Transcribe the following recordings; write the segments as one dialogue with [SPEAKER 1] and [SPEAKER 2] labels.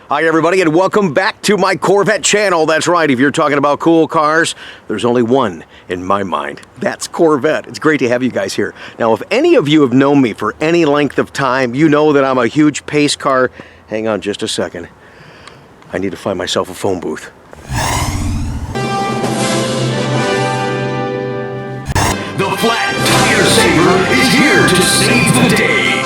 [SPEAKER 1] Hi everybody and welcome back to my Corvette channel. That's right, if you're talking about cool cars, there's only one in my mind. That's Corvette. It's great to have you guys here. Now if any of you have known me for any length of time, you know that I'm a huge pace car. Hang on just a second. I need to find myself a phone booth.
[SPEAKER 2] The Flat Tire Saver is here to save the day.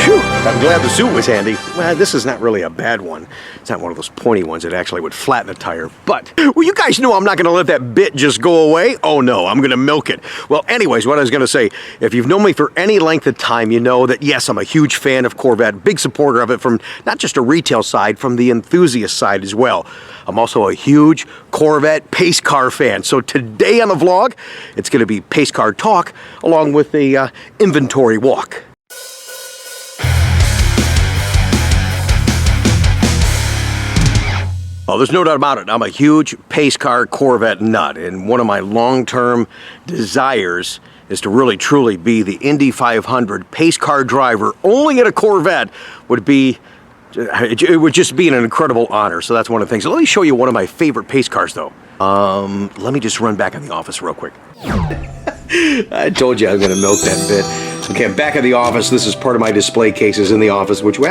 [SPEAKER 1] Phew, I'm glad the suit was handy. Well, this is not really a bad one. It's not one of those pointy ones that actually would flatten a tire. But, well, you guys know I'm not going to let that bit just go away. Oh no, I'm going to milk it. Well, anyways, what I was going to say, if you've known me for any length of time, you know that yes, I'm a huge fan of Corvette, big supporter of it from not just a retail side, from the enthusiast side as well. I'm also a huge Corvette pace car fan. So today on the vlog, it's going to be pace car talk along with a inventory walk. Oh, there's no doubt about it. I'm a huge pace car Corvette nut, and one of my long-term desires is to really truly be the Indy 500 pace car driver. Only in a Corvette would be, it would just be an incredible honor. So that's one of the things. So let me show you one of my favorite pace cars though. Let me just run back in the office real quick. I told you I was going to milk that bit. Okay, I'm back at the office. This is part of my display cases in the office, which we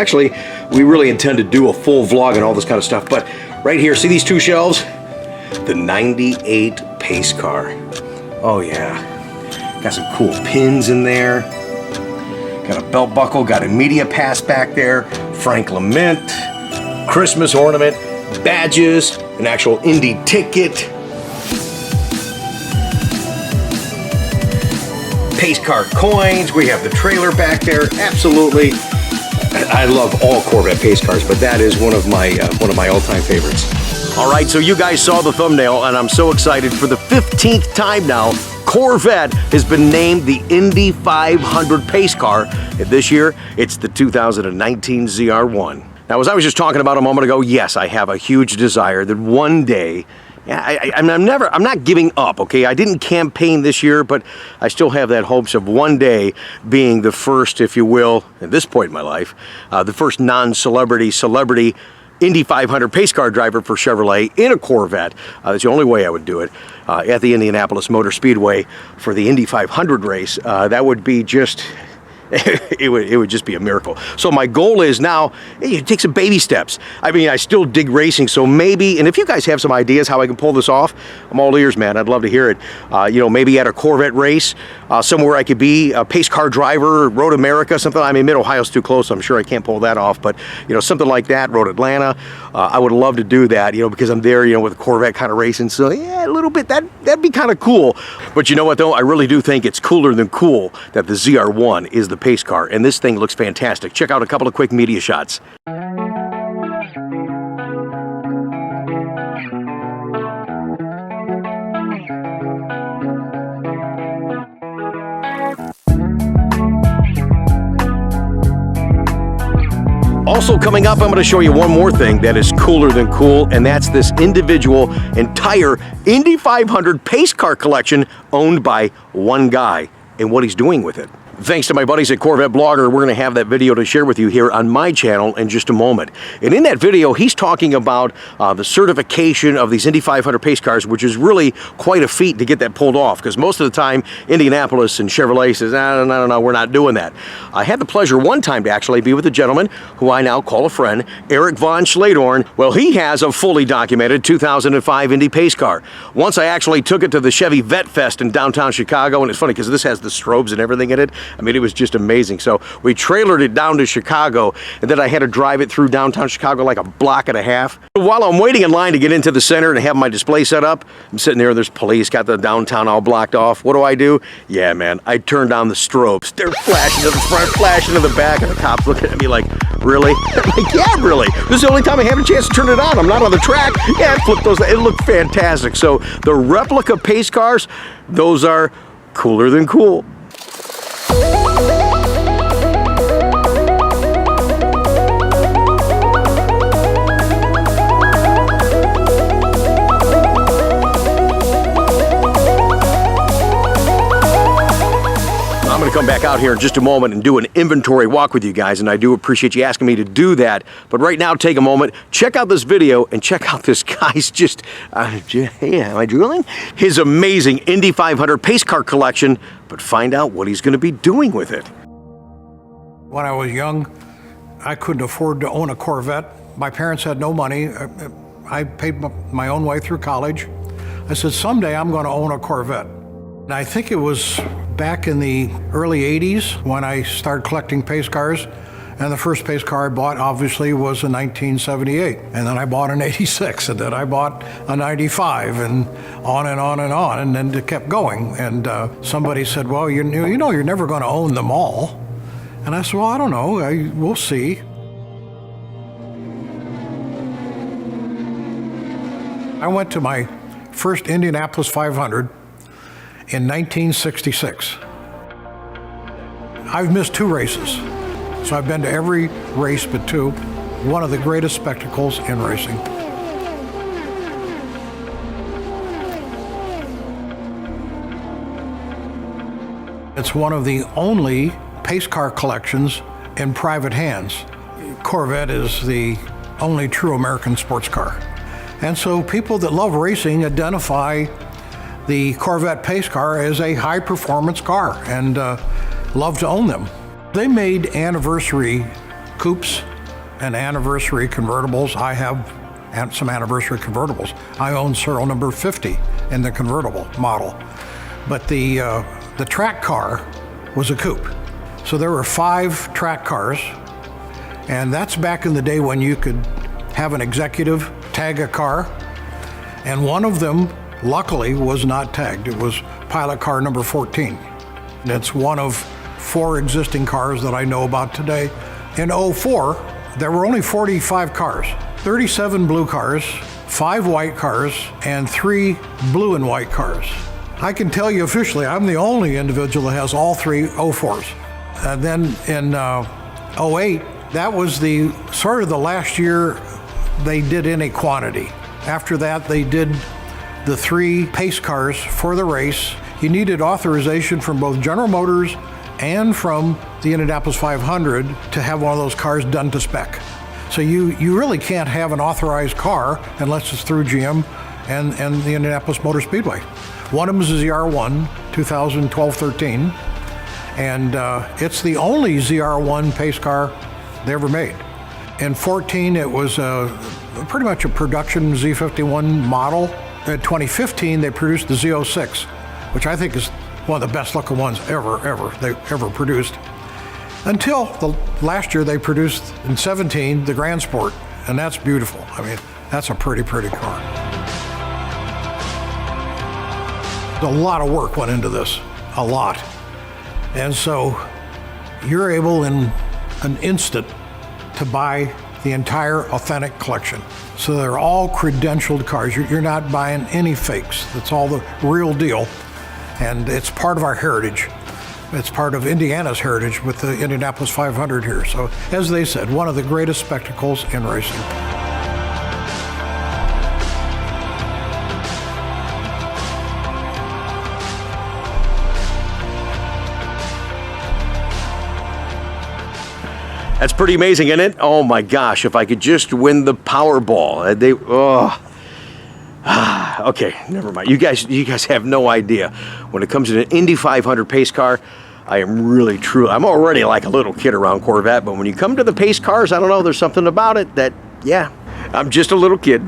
[SPEAKER 1] really intend to do a full vlog and all this kind of stuff. But right here, see these two shelves? The 98 pace car. Oh yeah. Got some cool pins in there. Got a belt buckle, got a media pass back there, Franklin Mint, Christmas ornament, badges, an actual Indy ticket. Pace car coins, we have the trailer back there, absolutely. I love all Corvette pace cars, but that is one of my all-time favorites. All right, so you guys saw the thumbnail, and I'm so excited. For the 15th time now, Corvette has been named the Indy 500 pace car, and this year, it's the 2019 ZR1. Now, as I was just talking about a moment ago, yes, I have a huge desire that one day, I'm not giving up, okay? I didn't campaign this year, but I still have that hopes of one day being the first, if you will, at this point in my life, the first celebrity Indy 500 pace car driver for Chevrolet in a Corvette. That's the only way I would do it at the Indianapolis Motor Speedway for the Indy 500 race. That would be just... it would just be a miracle. So my goal is now, hey, take some baby steps. I mean, I still dig racing, so maybe, and if you guys have some ideas how I can pull this off, I'm all ears, man. I'd love to hear it. You know, maybe at a Corvette race, somewhere I could be a pace car driver, Road America, something. I mean, Mid-Ohio's too close, so I'm sure I can't pull that off, but, you know, something like that, Road Atlanta, I would love to do that, you know, because I'm there, you know, with a Corvette kind of racing, so yeah, a little bit, that'd be kind of cool. But you know what, though? I really do think it's cooler than cool that the ZR1 is the pace car, and this thing looks fantastic. Check out a couple of quick media shots. Also coming up, I'm going to show you one more thing that is cooler than cool, and that's this individual entire Indy 500 pace car collection owned by one guy and what he's doing with it. Thanks to my buddies at Corvette Blogger, we're going to have that video to share with you here on my channel in just a moment. And in that video, he's talking about the certification of these Indy 500 pace cars, which is really quite a feat to get that pulled off, because most of the time, Indianapolis and Chevrolet says, no, we're not doing that. I had the pleasure one time to actually be with a gentleman who I now call a friend, Eric Von Schladorn. Well, he has a fully documented 2005 Indy pace car. Once I actually took it to the Chevy VETTE Fest in downtown Chicago, and it's funny because this has the strobes and everything in it. I mean, it was just amazing. So we trailered it down to Chicago, and then I had to drive it through downtown Chicago like a block and a half. While I'm waiting in line to get into the center and have my display set up, I'm sitting there, there's police, got the downtown all blocked off. What do? Yeah, man, I turn down the strobes. They're flashing to the front, flashing to the back, and the cops looking at me like, really? I'm like, yeah, really. This is the only time I have a chance to turn it on. I'm not on the track. Yeah, I flipped those. It looked fantastic. So the replica pace cars, those are cooler than cool. come back out here in just a moment and do an inventory walk with you guys, and I do appreciate you asking me to do that. But right now, take a moment, check out this video, and check out this guy's just, yeah, am I drooling? His amazing Indy 500 pace car collection, but find out what he's going to be doing with it.
[SPEAKER 3] When I was young, I couldn't afford to own a Corvette. My parents had no money. I paid my own way through college. I said, someday I'm going to own a Corvette. And I think it was back in the early 80s when I started collecting pace cars. And the first pace car I bought, obviously, was in 1978. And then I bought an 86, and then I bought a 95, and on and on and on. And then it kept going. And somebody said, well, you know you're never going to own them all. And I said, well, I don't know. We'll see. I went to my first Indianapolis 500 in 1966. I've missed 2 races, so I've been to every race but 2. One of the greatest spectacles in racing. It's one of the only pace car collections in private hands. Corvette is the only true American sports car. And so people that love racing identify the Corvette pace car as a high-performance car and love to own them. They made anniversary coupes and anniversary convertibles. I have some anniversary convertibles. I own serial number 50 in the convertible model. But the track car was a coupe. So there were 5 track cars, and that's back in the day when you could have an executive tag a car, and one of them luckily was not tagged. It was pilot car number 14. And it's one of 4 existing cars that I know about today. In '04, there were only 45 cars, 37 blue cars, 5 white cars, and 3 blue and white cars. I can tell you officially, I'm the only individual that has all 3 '04s. And then in '08, that was the sort of the last year they did any quantity. After that, they did the 3 pace cars for the race. You needed authorization from both General Motors and from the Indianapolis 500 to have one of those cars done to spec. So you really can't have an authorized car unless it's through GM and the Indianapolis Motor Speedway. One of them is a ZR1 2012-13, and it's the only ZR1 pace car they ever made. In '14, it was pretty much a production Z51 model. In 2015, they produced the Z06, which I think is one of the best looking ones they ever produced. Until last year, they produced in '17 the Grand Sport, and that's beautiful. I mean, that's a pretty car. A lot of work went into this, a lot. And so you're able in an instant to buy the entire authentic collection. So they're all credentialed cars. You're not buying any fakes. It's all the real deal. And it's part of our heritage. It's part of Indiana's heritage with the Indianapolis 500 here. So as they said, one of the greatest spectacles in racing.
[SPEAKER 1] That's pretty amazing, isn't it? Oh my gosh, if I could just win the Powerball. Okay, never mind. You guys have no idea. When it comes to an Indy 500 pace car, I am really true. I'm already like a little kid around Corvette, but when you come to the pace cars, I don't know, there's something about it that, yeah, I'm just a little kid.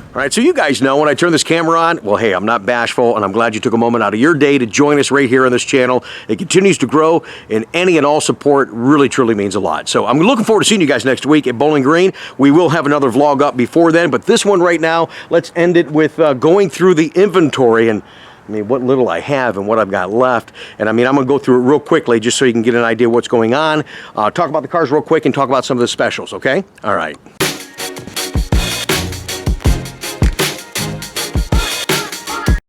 [SPEAKER 1] All right, so you guys know when I turn this camera on, well, hey, I'm not bashful, and I'm glad you took a moment out of your day to join us right here on this channel. It continues to grow, and any and all support really, truly means a lot. So I'm looking forward to seeing you guys next week at Bowling Green. We will have another vlog up before then, but this one right now, let's end it with going through the inventory and I mean, what little I have and what I've got left. And I mean, I'm going to go through it real quickly just so you can get an idea of what's going on. Talk about the cars real quick and talk about some of the specials, okay? All right.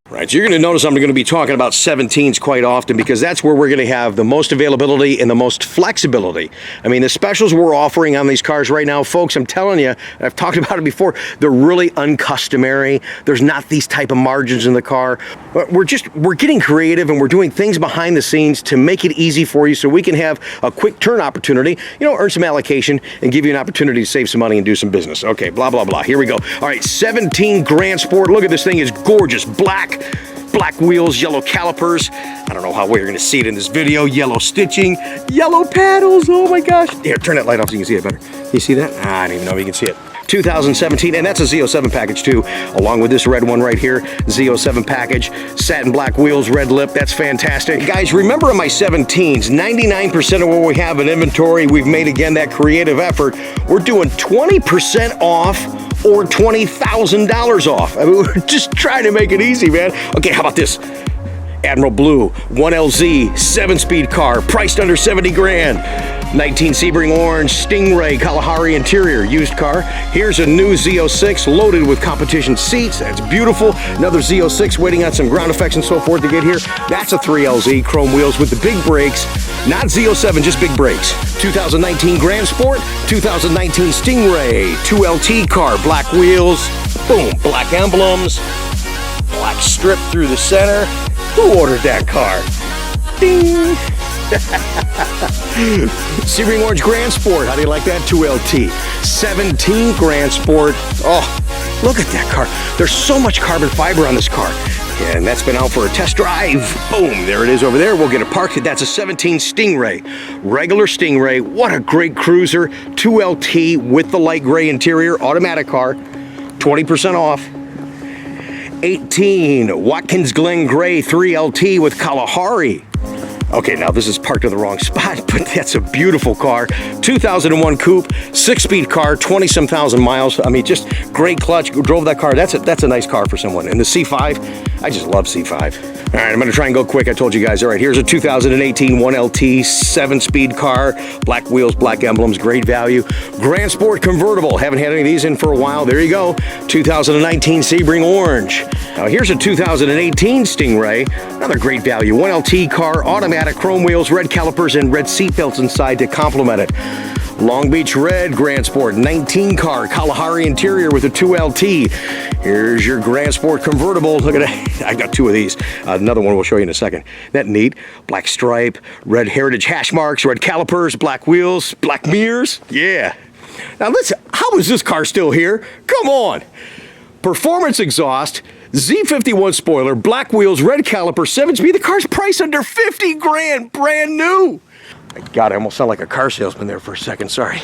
[SPEAKER 1] Right, right, so you're going to notice I'm going to be talking about 17s quite often because that's where we're going to have the most availability and the most flexibility. I mean, the specials we're offering on these cars right now, folks, I'm telling you, I've talked about it before, they're really uncustomary. There's not these type of margins in the car. We're getting creative and we're doing things behind the scenes to make it easy for you so we can have a quick turn opportunity, you know, earn some allocation and give you an opportunity to save some money and do some business. Okay, blah, blah, blah. Here we go. All right, 17 Grand Sport. Look at this thing, is gorgeous. Black wheels, yellow calipers. I don't know how well you're gonna see it in this video. Yellow stitching, yellow paddles. Oh my gosh. Here, turn that light off so you can see it better. You see that? I don't even know if you can see it. 2017, and that's a Z07 package too, along with this red one right here, Z07 package, satin black wheels, red lip, that's fantastic. Guys, remember in my 17s, 99% of what we have in inventory, we've made, again, that creative effort. We're doing 20% off or $20,000 off. I mean, we're just trying to make it easy, man. Okay, how about this? Admiral Blue, 1LZ, 7-speed car, priced under 70 grand. 19 Sebring Orange, Stingray, Kalahari interior, used car. Here's a new Z06 loaded with competition seats. That's beautiful. Another Z06 waiting on some ground effects and so forth to get here. That's a 3LZ, chrome wheels with the big brakes. Not Z07, just big brakes. 2019 Grand Sport, 2019 Stingray, 2LT car, black wheels, boom, black emblems, black strip through the center. Who ordered that car? Ding! Sebring Orange Grand Sport, how do you like that? 2LT. 17 Grand Sport. Oh, look at that car. There's so much carbon fiber on this car. And that's been out for a test drive. Boom, there it is over there. We'll get it parked. That's a 17 Stingray. Regular Stingray. What a great cruiser. 2LT with the light gray interior, automatic car. 20% off. 18 Watkins Glen Gray 3LT with Kalahari. Okay, now this is parked in the wrong spot, but that's a beautiful car. 2001 coupe, 6-speed car, 20-some thousand miles. I mean, just great clutch. Drove that car. That's a nice car for someone. And the C5, I just love C5. All right, I'm going to try and go quick. I told you guys. All right, here's a 2018 1LT 7-speed car, black wheels, black emblems, great value. Grand Sport convertible. Haven't had any of these in for a while. There you go. 2019 Sebring Orange. Now here's a 2018 Stingray. Another great value. 1LT car, automatic, chrome wheels, red calipers, and red seat belts inside to complement it. Long Beach Red Grand Sport 19 car, Kalahari interior with a 2LT. Here's your Grand Sport convertible. Look at that. I got two of these. Another one we'll show you in a second. Isn't that neat? Black stripe, red heritage hash marks, red calipers, black wheels, black mirrors. Yeah. Now listen, how is this car still here? Come on. Performance exhaust, Z51 spoiler, black wheels, red caliper, 7-speed. The car's priced under 50 grand, brand new. God, I almost sound like a car salesman there for a second, sorry.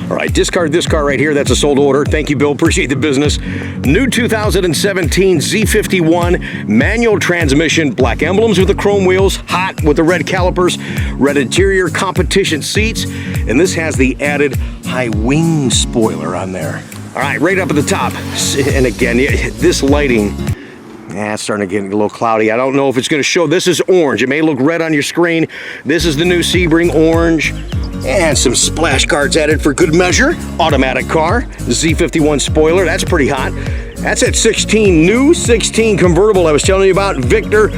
[SPEAKER 1] All right, discard this car right here. That's a sold order. Thank you, Bill. Appreciate the business. New 2017 Z51 manual transmission, black emblems with the chrome wheels, hot with the red calipers, red interior, competition seats, and this has the added high wing spoiler on there. All right, right up at the top. And again, this lighting, it's starting to get a little cloudy. I don't know if it's going to show. This is orange. It may look red on your screen. This is the new Sebring Orange. And some splash guards added for good measure. Automatic car. Z51 spoiler. That's pretty hot. That's at 16. New 16 convertible I was telling you about. Victor,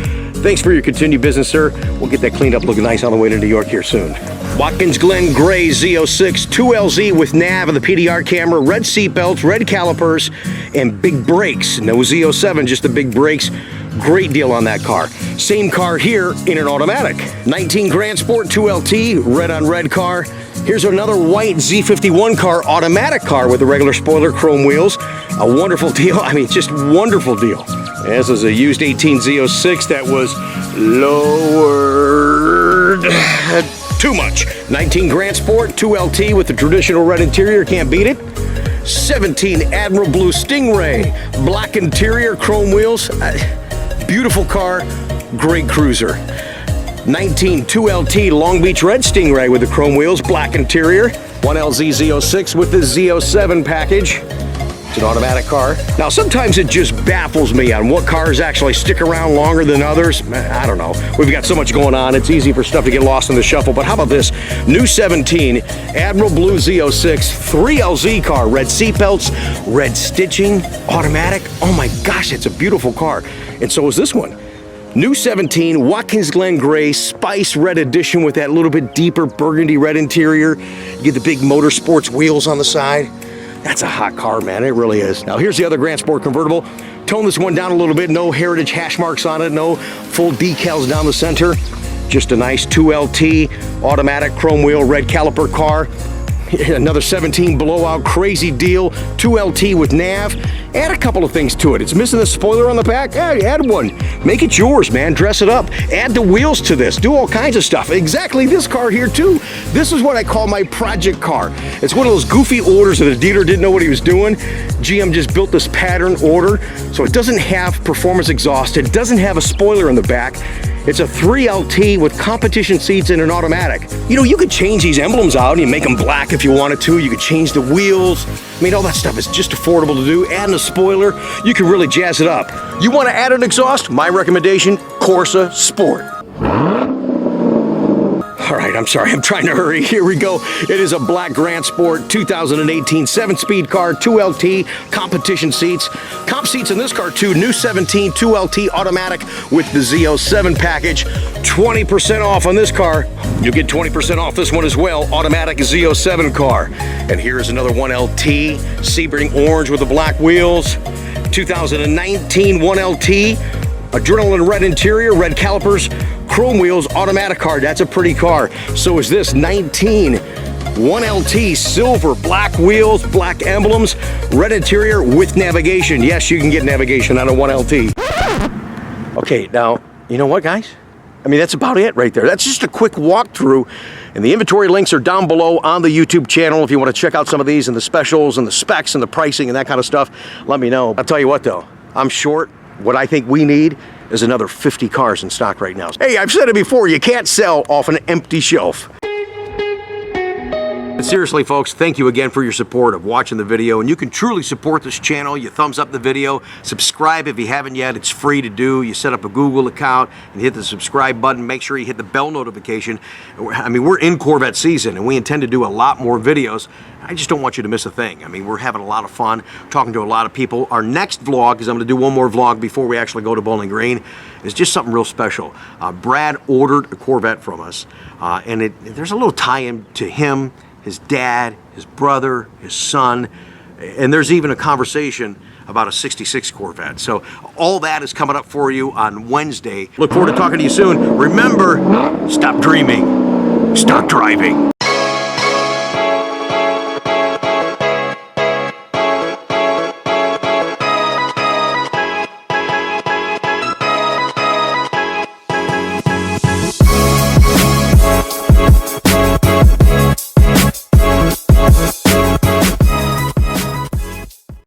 [SPEAKER 1] thanks for your continued business, sir. We'll get that cleaned up looking nice on the way to New York here soon. Watkins Glen Gray Z06 2LZ with nav and the PDR camera, red seat belts, red calipers, and big brakes. No Z07, just the big brakes. Great deal on that car. Same car here in an automatic. 19 Grand Sport 2LT, red on red car. Here's another white Z51 car, automatic car with a regular spoiler, chrome wheels. A wonderful deal. I mean, just wonderful deal. This is a used 18 Z06 that was lowered too much. 19 Grand Sport 2LT with the traditional red interior, can't beat it. 17 Admiral Blue Stingray, black interior, chrome wheels. Beautiful car, great cruiser. 19 2LT Long Beach Red Stingray with the chrome wheels, black interior. 1LZ Z06 with the Z07 package. It's an automatic car. Now, sometimes it just baffles me on what cars actually stick around longer than others. I don't know. We've got so much going on. It's easy for stuff to get lost in the shuffle. But how about this? New 17 Admiral Blue Z06 3LZ car. Red seatbelts, red stitching, automatic. Oh my gosh, it's a beautiful car. And so is this one. New 17 Watkins Glen Gray Spice Red Edition with that little bit deeper burgundy red interior. You get the big motorsports wheels on the side. That's a hot car, man. It really is. Now, here's the other Grand Sport convertible. Tone this one down a little bit. No heritage hash marks on it. No full decals down the center. Just a nice 2LT automatic chrome wheel, red caliper car. Another 17 blowout, crazy deal. 2LT with nav. Add a couple of things to it. It's missing the spoiler on the back. Yeah, add one. Make it yours, man. Dress it up. Add the wheels to this. Do all kinds of stuff. Exactly this car here, too. This is what I call my project car. It's one of those goofy orders that the dealer didn't know what he was doing. GM just built this pattern order, so it doesn't have performance exhaust. It doesn't have a spoiler in the back. It's a 3LT with competition seats and an automatic. You know, you could change these emblems out and you make them black if you wanted to. You could change the wheels. I mean, all that stuff is just affordable to do. Adding a spoiler, you can really jazz it up. You want to add an exhaust? My recommendation, Corsa Sport. All right, I'm sorry, I'm trying to hurry. Here we go. It is a black Grand Sport 2018 7-speed car, 2LT, competition seats. Comp seats in this car too, new 17 2LT automatic with the Z07 package. 20% off on this car. You'll get 20% off this one as well, automatic Z07 car. And here's another 1LT, Sebring orange with the black wheels. 2019 1LT, adrenaline red interior, red calipers, chrome wheels, automatic car. That's a pretty car. So is this 19 1LT, silver, black wheels, black emblems, red interior with navigation. Yes, you can get navigation on a 1LT. Okay, now, you know what, guys? I mean, that's about it right there. That's just a quick walkthrough. And the inventory links are down below on the YouTube channel. If you want to check out some of these and the specials and the specs and the pricing and that kind of stuff, let me know. I'll tell you what, though. I'm short. What I think we need is another 50 cars in stock right now. Hey, I've said it before, you can't sell off an empty shelf. But seriously, folks, thank you again for your support of watching the video. And you can truly support this channel. You thumbs up the video, subscribe if you haven't yet. It's free to do. You set up a Google account and hit the subscribe button. Make sure you hit the bell notification. I mean, we're in Corvette season and we intend to do a lot more videos. I just don't want you to miss a thing. I mean, we're having a lot of fun, talking to a lot of people. Our next vlog, because I'm going to do one more vlog before we actually go to Bowling Green, is just something real special. Brad ordered a Corvette from us, and there's a little tie-in to him, his dad, his brother, his son, and there's even a conversation about a 66 Corvette. So all that is coming up for you on Wednesday. Look forward to talking to you soon. Remember, stop dreaming, start driving.